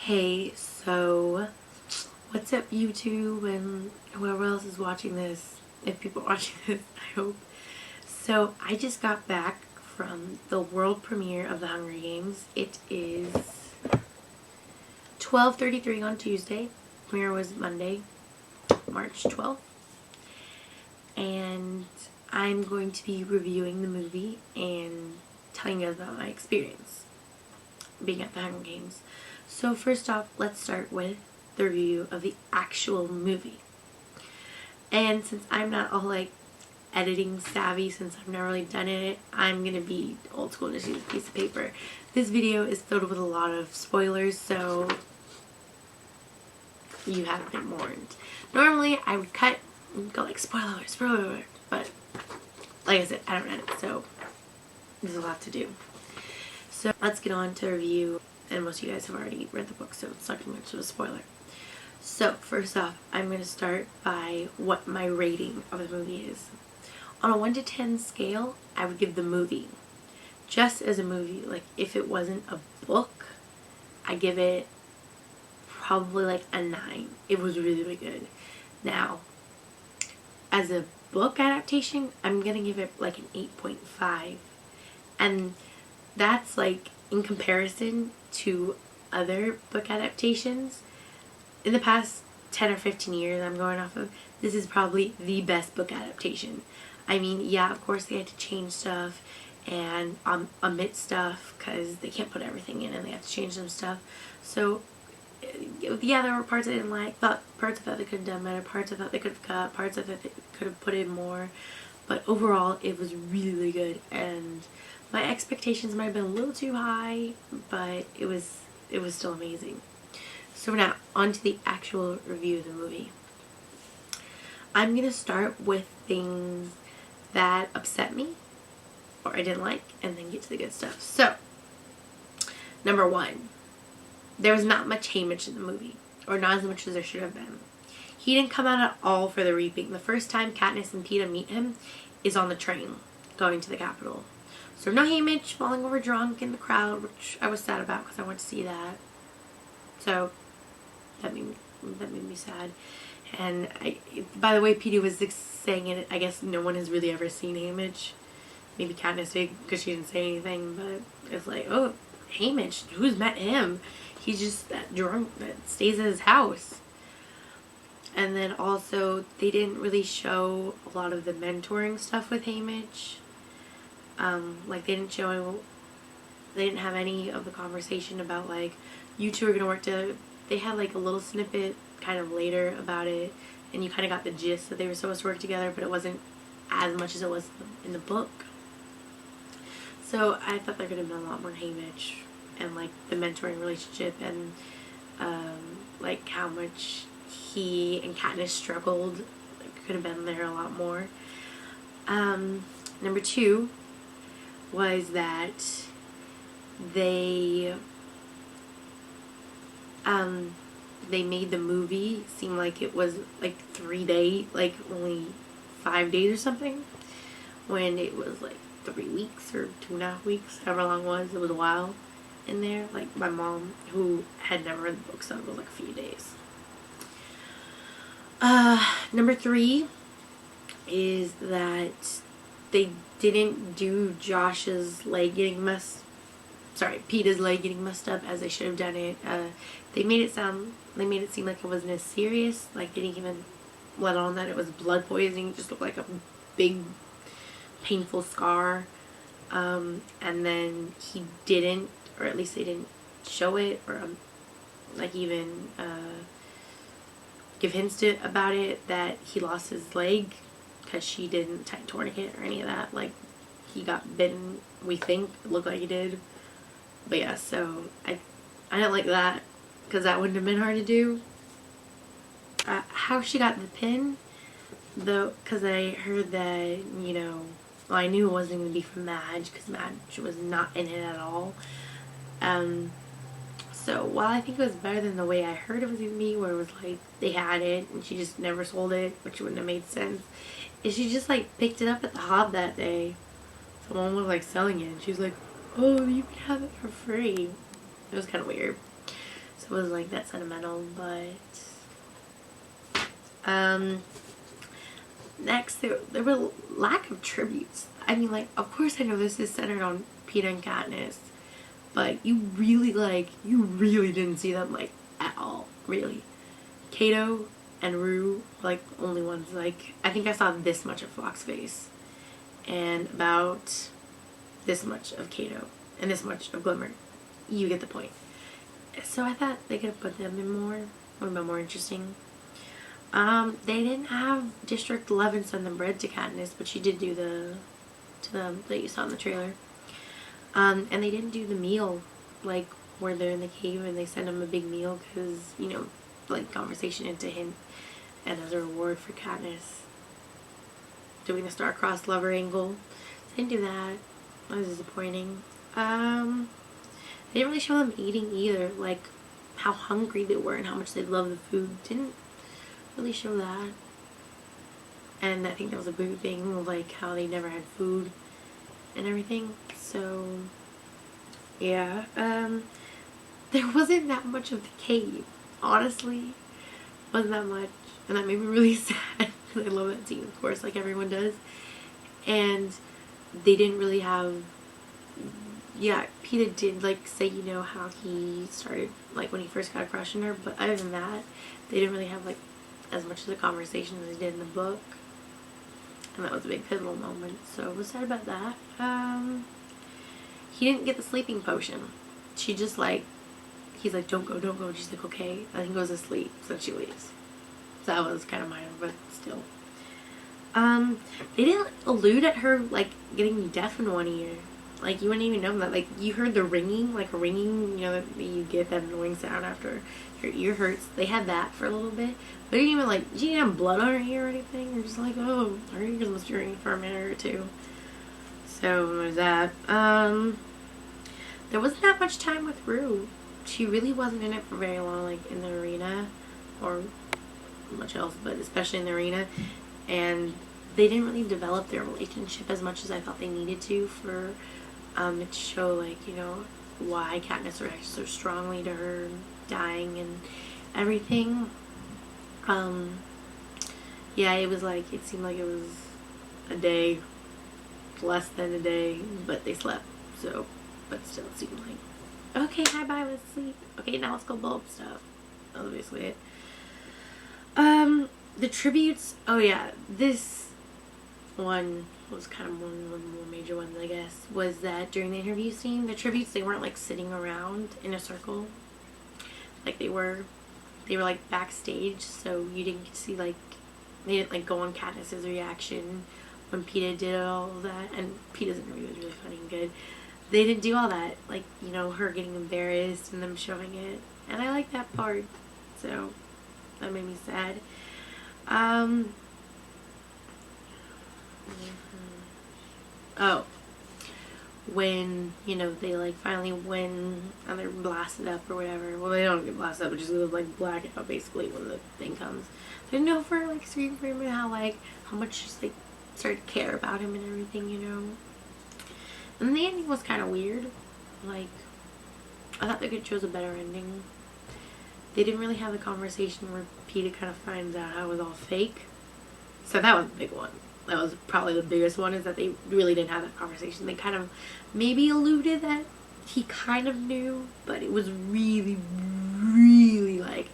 Hey, so what's up YouTube and whoever else is watching this, if people are watching this, I hope. So I just got back from the world premiere of The Hunger Games. It is 12:33 on Tuesday. Premiere was Monday, March 12th. And I'm going to be reviewing the movie and telling you about my experience being at the Hunger Games. So first off, let's start with the review of the actual movie. And since I'm not all like editing savvy, since I've never really done it, I'm gonna be old school and just use a piece of paper. This video is filled with a lot of spoilers, so you have been warned. Normally I would cut and go like spoiler alert, but like I said, I don't edit, so there's a lot to do. So let's get on to review, and most of you guys have already read the book, so it's not too much of a spoiler. So first off, I'm going to start by what my rating of the movie is. On a 1 to 10 scale, I would give the movie, just as a movie, like if it wasn't a book, I give it probably like a 9. It was really, really good. Now, as a book adaptation, I'm going to give it like an 8.5. And that's like in comparison to other book adaptations in the past 10 or 15 years I'm going off of, this is probably the best book adaptation. I mean, yeah, of course they had to change stuff and omit stuff because they can't put everything in and they have to change some stuff. So yeah, there were parts I didn't like, parts I thought they could have done better, parts I thought they could have cut, parts I thought they could have put in more, but overall it was really, really good. And my expectations might have been a little too high, but it was still amazing. So now, on to the actual review of the movie. I'm going to start with things that upset me, or I didn't like, and then get to the good stuff. So, number 1. There was not much Haymitch in the movie, or not as much as there should have been. He didn't come out at all for the reaping. The first time Katniss and Peeta meet him is on the train, going to the Capitol. So no Haymitch falling over drunk in the crowd, which I was sad about because I went to see that. So that made me sad. And by the way, Peeta was saying it, I guess no one has really ever seen Haymitch. Maybe Katniss did because she didn't say anything, but it's like, oh, Haymitch, who's met him? He's just that drunk that stays at his house. And then also, they didn't really show a lot of the mentoring stuff with Haymitch. Like they didn't have any of the conversation about like, you two are gonna work together. They had like a little snippet kind of later about it, and you kind of got the gist that they were supposed to work together, but it wasn't as much as it was in the book. So I thought there could have been a lot more Haymitch and like the mentoring relationship and like how much he and Katniss struggled. It could have been there a lot more. Number 2 was that they made the movie seem like it was like 3 days, like only 5 days or something, when it was like 3 weeks or 2.5 weeks, however long it was a while in there. Like my mom, who had never read the book, said it was like a few days. Number 3 is that they didn't do Peeta's leg getting messed up as they should have done it. They made it seem like it wasn't as serious. Like they didn't even let on that it was blood poisoning. It just looked like a big, painful scar. And then he didn't, or at least they didn't show it, or like even give hints about it, that he lost his leg because she didn't tie a tourniquet or any of that. Like he got bitten, we think. It looked like he did. But yeah, so I didn't like that because that wouldn't have been hard to do. How she got the pin, though, because I heard that, well, I knew it wasn't going to be from Madge because Madge was not in it at all. So while I think it was better than the way I heard it was going to be, where it was like they had it and she just never sold it, which wouldn't have made sense, is she just like picked it up at the Hob that day. Someone was like selling it and she was like, oh, you can have it for free. It was kind of weird. so it wasn't like that sentimental. But next, there were lack of tributes. I mean, like, of course I know this is centered on Peeta and Katniss, but you really didn't see them, like, at all, really. Cato and Rue, like, only ones, like, I think I saw this much of Flock's face, and about this much of Cato, and this much of Glimmer. You get the point. So I thought they could have put them in more, would have been more interesting. They didn't have District 11 send them bread to Katniss, but she did do to them that you saw in the trailer. And they didn't do the meal, like, where they're in the cave and they send them a big meal because, you know, like, conversation into him and as a reward for Katniss doing the star-crossed lover angle. They didn't do that. That was disappointing. They didn't really show them eating either, like how hungry they were and how much they loved the food. Didn't really show that. And I think that was a big thing, like how they never had food and everything. So yeah, there wasn't that much of the cave, honestly. Wasn't that much, and that made me really sad because I love that scene, of course, like everyone does. And they didn't really have, yeah, Peeta did, like, say, you know, how he started, like, when he first got a crush on her, but other than that, they didn't really have, like, as much of the conversation as they did in the book, and that was a big pivotal moment, so I was sad about that. He didn't get the sleeping potion. She just, like, he's like, don't go, and she's like, okay, and he goes to sleep, so she leaves. So that was kind of minor, but still. They didn't allude at her, like, getting deaf in one ear. Like, you wouldn't even know that. Like, you heard the ringing, like a ringing, you know, that you get that annoying sound after your ear hurts. They had that for a little bit. But didn't even, like, she didn't have blood on her ear or anything. You're just like, oh, her ears must be ringing for a minute or two. So, there's that. There wasn't that much time with Rue. She really wasn't in it for very long, like, in the arena. Or much else, but especially in the arena. And they didn't really develop their relationship as much as I thought they needed to for it to show, like, you know, why Katniss reacted so strongly to her dying and everything. Yeah, it was like, it seemed like it was a day, less than a day, but they slept, so, but still it seemed like, okay, hi, bye, let's sleep. Okay, now let's go blow up stuff. That was basically it. The tributes, oh yeah, this one was kind of one of the more major ones, I guess, was that during the interview scene, the tributes, they weren't, like, sitting around in a circle like they were like backstage, so you didn't see, like, they didn't, like, go on Katniss's reaction when Peeta did all that, and Peeta's interview was really funny and good. They didn't do all that, like, you know, her getting embarrassed and them showing it, and I like that part, so that made me sad. Oh, when, you know, they, like, finally win and they're blasted up or whatever. Well, they don't get blasted up, but just like black out basically when the thing comes. They know for, like, scream for him and how, like, how much she's, like, started to care about him and everything, you know. And the ending was kind of weird. Like, I thought they could have chose a better ending. They didn't really have the conversation where Peeta kind of finds out how it was all fake. So that was a big one. That was probably the biggest one, is that they really didn't have that conversation. They kind of maybe alluded that he kind of knew, but it was really, really, like,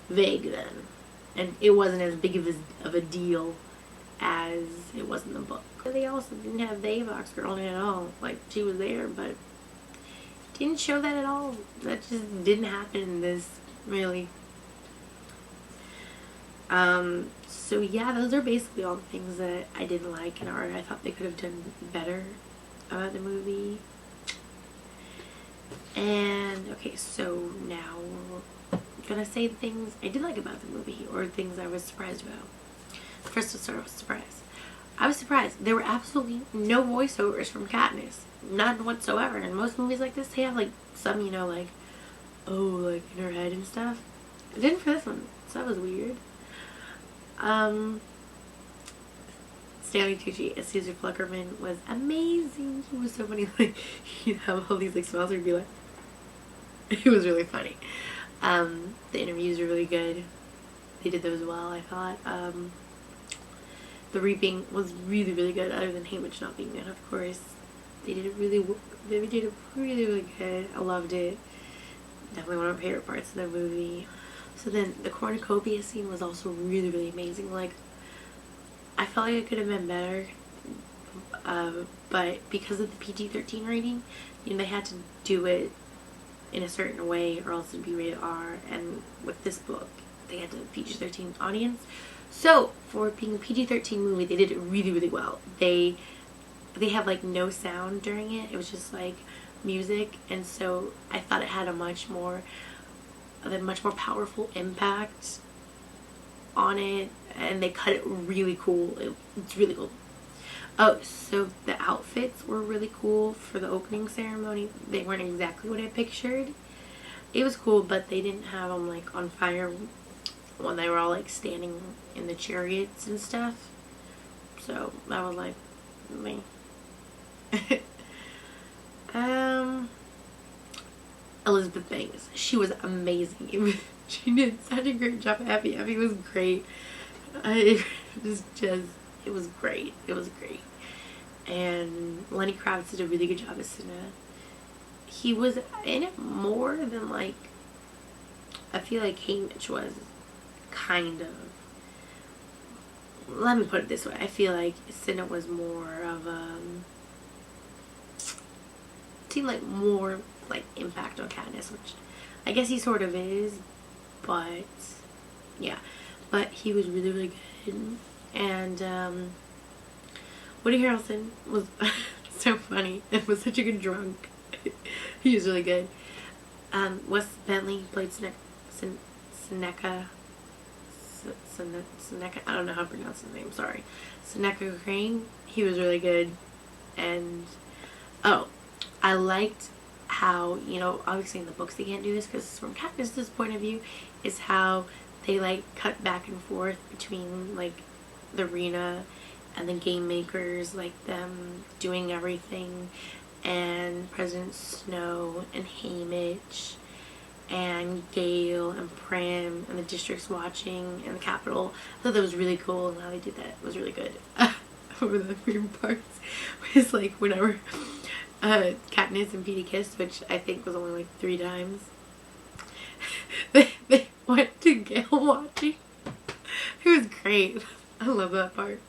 vague then. And it wasn't as big of a deal as it was in the book. They also didn't have the Avox girl in it at all. Like, she was there, but didn't show that at all. That just didn't happen in this, really. So yeah, those are basically all the things that I didn't like in art. I thought they could have done better about the movie. And, okay, so now we're gonna say the things I did like about the movie, or things I was surprised about. First, let's start with surprise. I was surprised. There were absolutely no voiceovers from Katniss. None whatsoever. In most movies like this, they have, like, some, you know, like, oh, like, in her head and stuff. It didn't for this one, so that was weird. Stanley Tucci as Caesar Pluckerman was amazing. He was so funny. Like, he'd have all these, like, smiles, and he'd be like, it was really funny. The interviews were really good. They did those well, I thought. The Reaping was really, really good, other than Haymitch not being good, of course. They did it really really good. I loved it. Definitely one of my favorite parts of the movie. So then the cornucopia scene was also really, really amazing. Like, I felt like it could have been better, but because of the PG-13 rating, you know, they had to do it in a certain way or else it'd be rated R. And with this book, they had a PG-13 audience. So for being a PG-13 movie, they did it really, really well. They have like no sound during it. It was just like music, and so I thought it had a much more powerful impact on it, and they cut it really cool. It's really cool. Oh, so the outfits were really cool for the opening ceremony. They weren't exactly what I pictured. It was cool, but they didn't have them like on fire when they were all like standing in the chariots and stuff. So I was like, me. Elizabeth Banks, she was amazing. She did such a great job. Effie was great. It was great. It was great. And Lenny Kravitz did a really good job as Cinna. He was in it more than like, I feel like Haymitch was, kind of. Let me put it this way. I feel like Cinna was more of seemed like more like impact on Katniss, which I guess he sort of is, but yeah. But he was really, really good. And Woody Harrelson was so funny and was such a good drunk. He was really good. Wes Bentley played Seneca. I don't know how to pronounce his name, sorry. Seneca Crane. He was really good. And oh, I liked how, you know, obviously in the books they can't do this because from Katniss's point of view, is how they like cut back and forth between like the arena and the game makers, like them doing everything, and President Snow and Haymitch and Gale and Prim and the districts watching and the Capitol. I thought that was really cool, and how they did that was really good. One of the favorite parts was like whenever Katniss and Petey kissed, which I think was only like 3 times. they went to Gale watching. It was great. I love that part.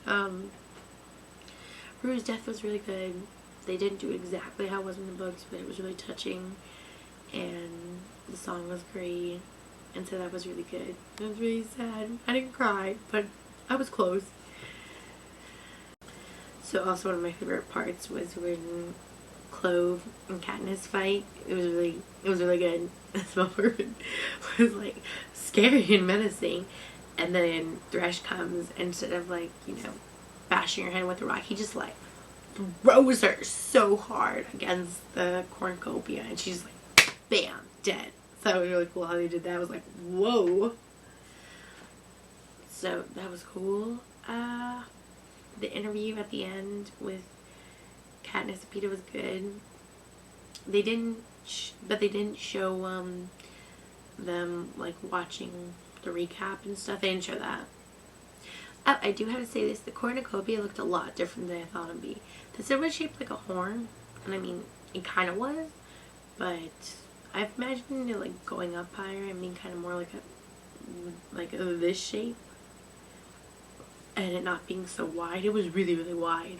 Rue's death was really good. They didn't do exactly how it was in the books, but it was really touching, and the song was great, and so that was really good. It was really sad. I didn't cry, but I was close. So also one of my favorite parts was when Clove and Katniss fight. It was really good. This moment was like scary and menacing, and then Thresh comes, and instead of like, you know, bashing her head with a rock, he just like throws her so hard against the cornucopia, and she's like bam, dead. So it was really cool how they did that. I was like, whoa. So that was cool. The interview at the end with Katniss and Peeta was good. They didn't show them like watching the recap and stuff. They didn't show that. Oh, I do have to say this: the cornucopia looked a lot different than I thought it'd be. The symbol was shaped like a horn, and I mean, it kind of was, but I've imagined it like going up higher and being kind of more like this shape, and it not being so wide. It was really, really wide,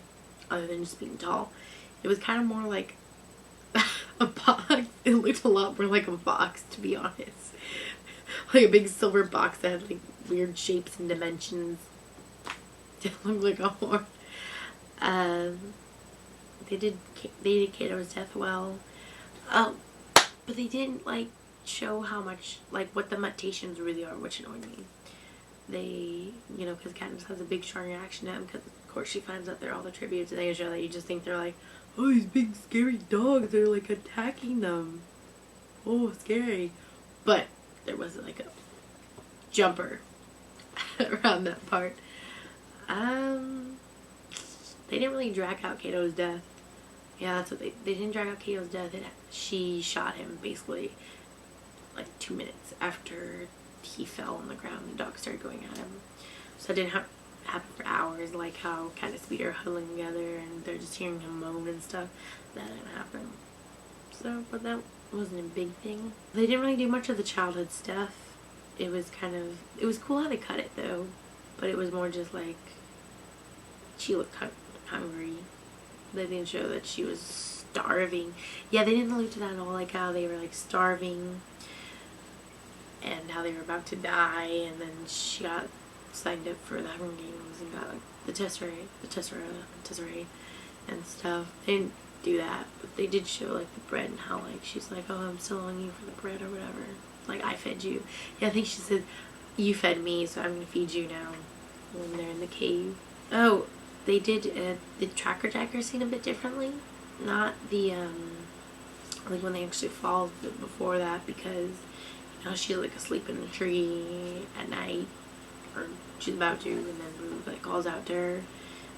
other than just being tall. It was kind of more like a box. It looked a lot more like a box, to be honest. Like a big silver box that had like weird shapes and dimensions. It looked like a horn. They did Cato's death well. Oh, but they didn't like show how much, like what the mutations really are, which annoyed me. They, you know, because Katniss has a big strong reaction to them, because of course she finds out they're all the tributes, and they show that you just think they're like, oh, these big scary dogs, they're like attacking them. Oh, scary. But there wasn't like a jumper around that part. They didn't really drag out Cato's death. Yeah, that's what they didn't drag out Cato's death. She shot him, basically. like 2 minutes after he fell on the ground. The dog started going at him. So it didn't happen for hours, like how Katniss and Peter are huddling together and they're just hearing him moan and stuff. That didn't happen. So, but that wasn't a big thing. They didn't really do much of the childhood stuff. It was cool how they cut it though, but it was more just like she looked hungry. They didn't show that she was starving. Yeah, they didn't allude to that at all, like how they were like starving and how they were about to die, and then she got signed up for the Hunger Games and got like the Tesserae and stuff. They didn't do that, but they did show like the bread and how like she's like, oh, I'm still on you for the bread or whatever. Like, I fed you. Yeah, I think she said, you fed me, so I'm gonna feed you now, when they're in the cave. Oh, they did the Tracker Jacker scene a bit differently. Not the, like when they actually fall, but before that, because, you know, she's like asleep in the tree at night, or she's about to, and then Rue like calls out to her,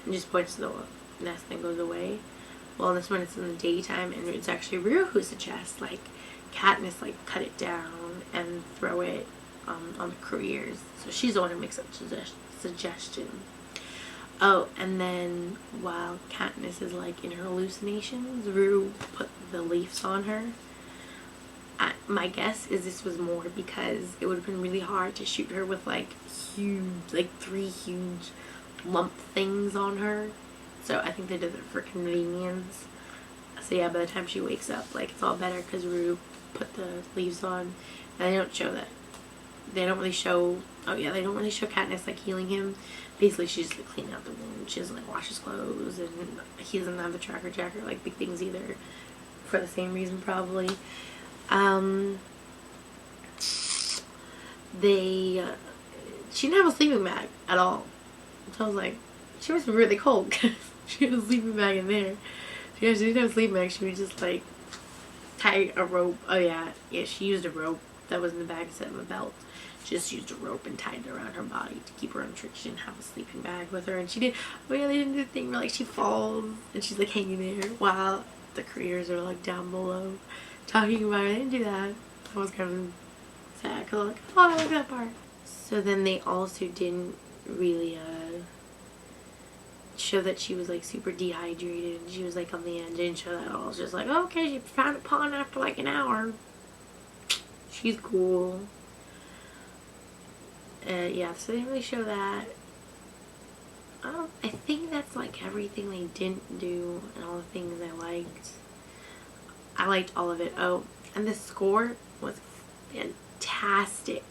and just points to the nest and goes away. Well, this one it's in the daytime, and it's actually Rue who suggests, like, Katniss like cut it down and throw it on the careers. So she's the one who makes that suggestion. Oh, and then while Katniss is like in her hallucinations, Rue put the leaves on her. My guess is this was more because it would have been really hard to shoot her with like huge, like 3 huge lump things on her. So I think they did it for convenience. So yeah, by the time she wakes up, like, it's all better because Rue put the leaves on. And they don't show that. They don't really show, oh yeah, they don't really show Katniss like healing him. Basically she's just like cleaning out the wound. She doesn't like wash his clothes, and he doesn't have the Tracker Jacker like big things either, for the same reason probably. She didn't have a sleeping bag at all. So I was like, she must be really cold because she had a sleeping bag in there. She didn't have a sleeping bag. She would just like tie a rope. Oh yeah, she used a rope that was in the bag instead of a belt. She just used a rope and tied it around her body to keep her untricked. She didn't have a sleeping bag with her, and she did. Oh yeah, they didn't do the thing where like she falls and she's like hanging there while the careers are like down below talking about her. They didn't do that. I was kind of sad because I was like, oh, I like that part. So then they also didn't really show that she was like super dehydrated and she was like on the end. Didn't show that at all. It was just like, oh, okay, she found a pond after like an hour. She's cool. Yeah, so they didn't really show that. I think that's like everything they didn't do and all the things I liked. I liked all of it. Oh, and the score was fantastic.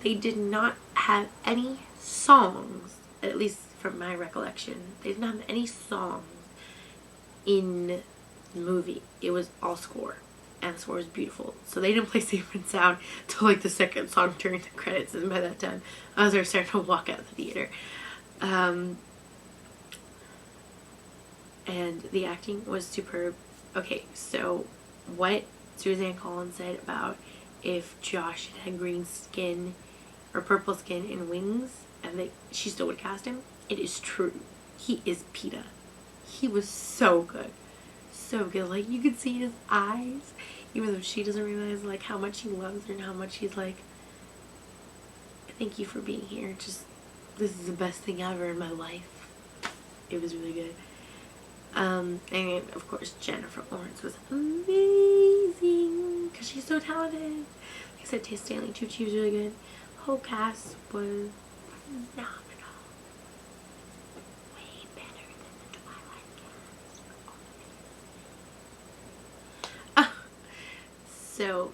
They did not have any songs, at least from my recollection. They didn't have any songs in the movie. It was all score. And the score was beautiful. So they didn't play Safe and Sound till like the second song during the credits, and by that time I was already starting to walk out of the theater. And the acting was superb. Okay, so what Suzanne Collins said about if Josh had green skin or purple skin and wings, and she still would cast him, it is true. He is Peeta. He was so good. So good. Like, you could see his eyes, even though she doesn't realize like how much he loves her and how much he's like, thank you for being here. Just, this is the best thing ever in my life. It was really good. And of course Jennifer Lawrence was amazing because she's so talented. Like I said, Taste Stanley Tucci was really good. The whole cast was phenomenal. Way better than the Twilight cast. So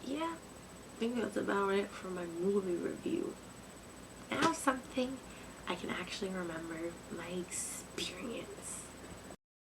yeah, I think that's about it for my movie review. Now something I can actually remember my experience.